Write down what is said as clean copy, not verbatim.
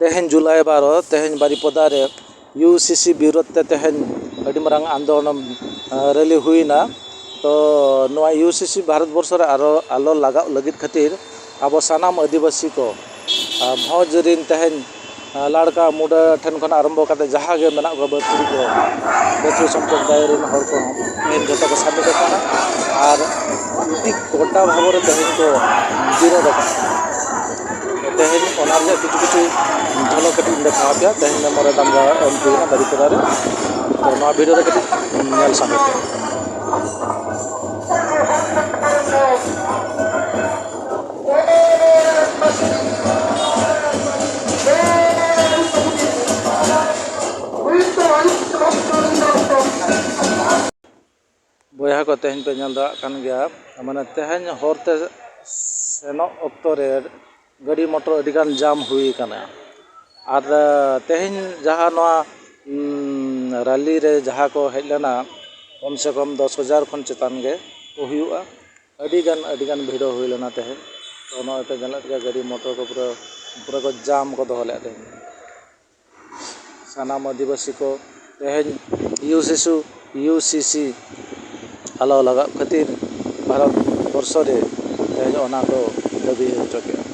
तेहन जुलाई 12 तेहन बारिपदा रे यूसीसी विरोध ते तेहन अड़ी मारंग आंदोलन रैली हुईना। तो नवा यूसीसी भारत वर्ष रे आलो लगा लगित खातिर अब सानाम आदिवासी को भौज रिन तेहन लाड़का मुडा ठन खन आरंभ करते जहाँ के मेना को बतरी को बतरी संप्रदाय रिन हर को तेहन जता को सामिल करना और इति गोटा भाव रे तेहन को विरोध करना। तेहन ओनारे किछु किछु झलक कटी देखा पे तेहन मोरे दंगा एमपी ना बारिपदा रे तो नवा वीडियो रे कटी नेल सामिल बया को तेहन पे नेल दा कान गया माने तेहन होरते सेनो ऑक्टो रे गाड़ी मोटर अडिगान जाम हुई कना और तेहन जहाँ नवा रैली रे जहाँ को हेज लेना कम से कम 10,000 खन चेतान गे को हुआ अडिगान भिड़ो हुई लेना तेहन तो नवा पे गलत के गाड़ी मोटर को पूरा को जाम को दो ले तेहन सानाम आदिवासी को तेहन यूसीसी आलो लगा खातिर भारत वर्ष रे तेहन ओना को दाबी होचो के।